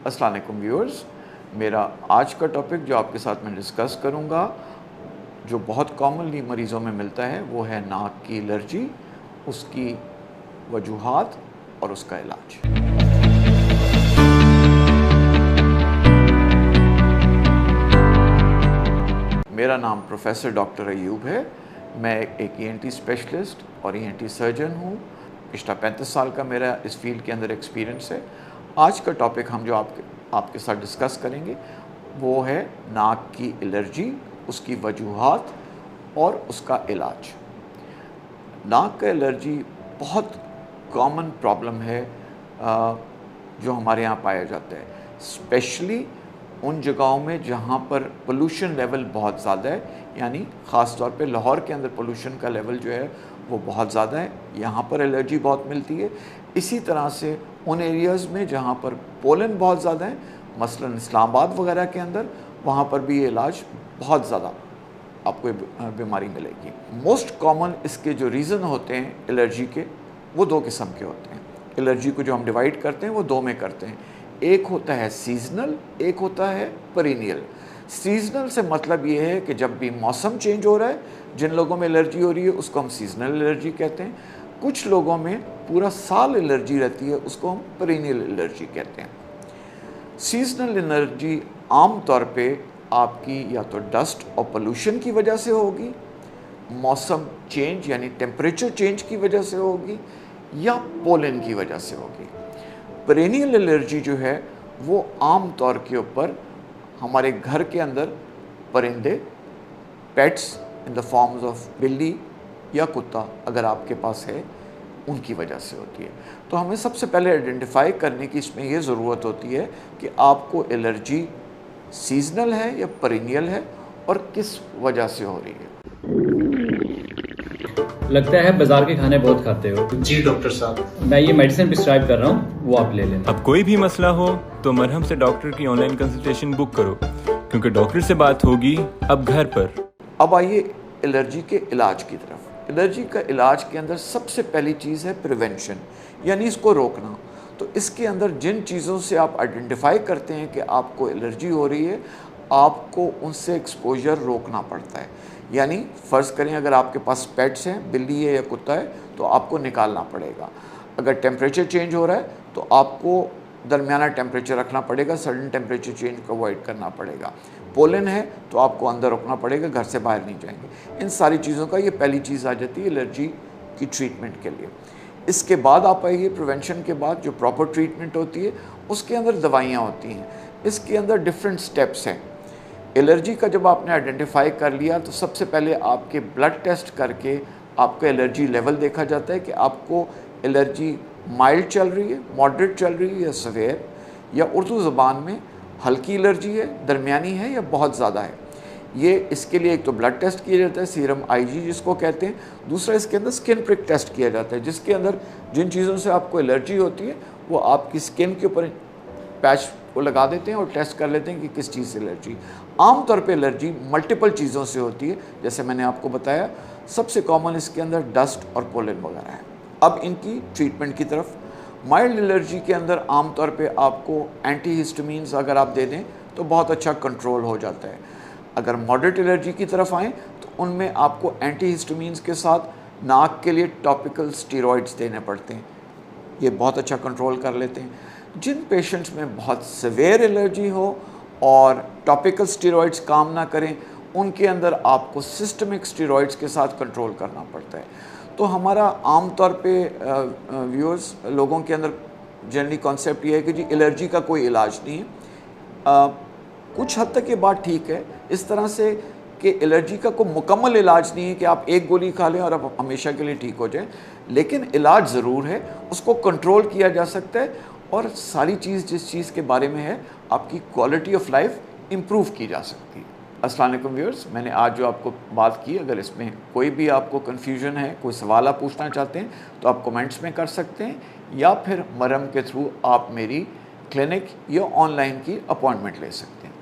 अस्सलाम वालेकुम व्यूअर्स। मेरा आज का टॉपिक जो आपके साथ मैं डिस्कस करूंगा, जो बहुत कॉमनली मरीज़ों में मिलता है, वो है नाक की एलर्जी, उसकी वजूहात और उसका इलाज। मेरा नाम प्रोफेसर डॉक्टर अयूब है। मैं एक ईएनटी स्पेशलिस्ट और ईएनटी सर्जन हूँ। पिछला 35 साल का मेरा इस फील्ड के अंदर एक्सपीरियंस है। आज का टॉपिक हम जो आपके साथ डिस्कस करेंगे वो है नाक की एलर्जी, उसकी वजूहात और उसका इलाज। नाक का एलर्जी बहुत कॉमन प्रॉब्लम है जो हमारे यहाँ पाया जाता है, स्पेशली उन जगहों में जहाँ पर पोल्यूशन लेवल बहुत ज़्यादा है, यानी ख़ास तौर पे लाहौर के अंदर पोल्यूशन का लेवल जो है वो बहुत ज़्यादा है, यहाँ पर एलर्जी बहुत मिलती है। इसी तरह से उन एरियाज़ में जहाँ पर पोलन बहुत ज़्यादा है, मसलन इस्लामाबाद वगैरह के अंदर, वहाँ पर भी ये इलाज बहुत ज़्यादा आपको बीमारी मिलेगी। मोस्ट कॉमन इसके जो रीज़न होते हैं एलर्जी के, वो दो किस्म के होते हैं। एलर्जी को जो हम डिवाइड करते हैं वो दो में करते हैं, एक होता है सीजनल, एक होता है पेरिनियल। सीजनल से मतलब ये है कि जब भी मौसम चेंज हो रहा है, जिन लोगों में एलर्जी हो रही है उसको हम सीजनल एलर्जी कहते हैं। कुछ लोगों में पूरा साल एलर्जी रहती है, उसको हम पेरिनियल एलर्जी कहते हैं। सीजनल एलर्जी आम तौर पे आपकी या तो डस्ट और पोल्यूशन की वजह से होगी, मौसम चेंज यानी टेम्परेचर चेंज की वजह से होगी, या पोलन की वजह से होगी। पेरिनियल एलर्जी जो है वो आम तौर के ऊपर हमारे घर के अंदर परिंदे, pets in the forms of बिल्ली या कुत्ता अगर आपके पास है, उनकी वजह से होती है। तो हमें सबसे पहले आइडेंटिफाई करने की इसमें ये ज़रूरत होती है कि आपको एलर्जी सीजनल है या पेरिनियल है और किस वजह से हो रही है। लगता है बाजार के खाने बहुत खाते हो। जी डॉक्टर साहब, मैं ये मेडिसिन प्रिस्क्राइब कर रहा हूँ, वो आप ले लेना। अब कोई भी मसला हो तो मरहम से डॉक्टर की ऑनलाइन कंसल्टेशन बुक करो, क्योंकि डॉक्टर से बात होगी अब घर पर। अब आइए एलर्जी के इलाज की तरफ। एलर्जी का इलाज के अंदर सबसे पहली चीज़ है प्रिवेंशन, यानी इसको रोकना। तो इसके अंदर जिन चीज़ों से आप आइडेंटिफाई करते हैं कि आपको एलर्जी हो रही है, आपको उनसे एक्सपोजर रोकना पड़ता है। यानी फ़र्ज़ करें अगर आपके पास पेट्स हैं, बिल्ली है या कुत्ता है, तो आपको निकालना पड़ेगा। अगर टेम्परेचर चेंज हो रहा है तो आपको दरमियाना टेम्परेचर रखना पड़ेगा, सडन टेम्परेचर चेंज को अवॉइड करना पड़ेगा। पोलन है तो आपको अंदर रखना पड़ेगा, घर से बाहर नहीं जाएंगे। इन सारी चीज़ों का ये पहली चीज़ आ जाती है एलर्जी की ट्रीटमेंट के लिए। इसके बाद आप आइए प्रिवेंशन के बाद जो प्रॉपर ट्रीटमेंट होती है, उसके अंदर दवाइयाँ होती हैं। इसके अंदर डिफरेंट स्टेप्स हैं। एलर्जी का जब आपने आइडेंटिफाई कर लिया तो सबसे पहले आपके ब्लड टेस्ट करके आपका एलर्जी लेवल देखा जाता है कि आपको एलर्जी माइल्ड चल रही है, मॉडरेट चल रही है या सवेयर, या उर्दू ज़बान में हल्की एलर्जी है, दरमियानी है या बहुत ज़्यादा है। ये इसके लिए एक तो ब्लड टेस्ट किया जाता है, सीरम आईजी जिसको कहते हैं। दूसरा इसके अंदर स्किन प्रिक टेस्ट किया जाता है, जिसके अंदर जिन चीज़ों से आपको एलर्जी होती है वो आपकी स्किन के ऊपर पैच को लगा देते हैं और टेस्ट कर लेते हैं कि किस चीज़ से एलर्जी। आमतौर पे एलर्जी मल्टीपल चीज़ों से होती है, जैसे मैंने आपको बताया। सबसे कॉमन इसके अंदर डस्ट और पोलन वगैरह है। अब इनकी ट्रीटमेंट की तरफ, माइल्ड एलर्जी के अंदर आमतौर पे आपको एंटीहिस्टामिन्स अगर आप दे दें तो बहुत अच्छा कंट्रोल हो जाता है। अगर मॉडरेट एलर्जी की तरफ आएँ तो उनमें आपको एंटीहिस्टामिन्स के साथ नाक के लिए टॉपिकल स्टेरॉइड्स देने पड़ते हैं, ये बहुत अच्छा कंट्रोल कर लेते हैं। जिन पेशेंट्स में बहुत सेवेयर एलर्जी हो और टॉपिकल स्टेरॉइड्स काम ना करें, उनके अंदर आपको सिस्टमिक स्टेरॉइड्स के साथ कंट्रोल करना पड़ता है। तो हमारा आम तौर पे व्यूअर्स लोगों के अंदर जनरली कॉन्सेप्ट ये है कि जी एलर्जी का कोई इलाज नहीं है। कुछ हद तक ये बात ठीक है इस तरह से कि एलर्जी का कोई मुकम्मल इलाज नहीं है कि आप एक गोली खा लें और आप हमेशा के लिए ठीक हो जाएं, लेकिन इलाज ज़रूर है, उसको कंट्रोल किया जा सकता है और सारी चीज़ जिस चीज़ के बारे में है आपकी क्वालिटी ऑफ लाइफ इम्प्रूव की जा सकती है। अस्सलाम वालेकुम व्यूअर्स, मैंने आज जो आपको बात की, अगर इसमें कोई भी आपको कन्फ्यूजन है, कोई सवाल आप पूछना चाहते हैं तो आप कमेंट्स में कर सकते हैं, या फिर मरहम के थ्रू आप मेरी क्लिनिक या ऑनलाइन की अपॉइंटमेंट ले सकते हैं।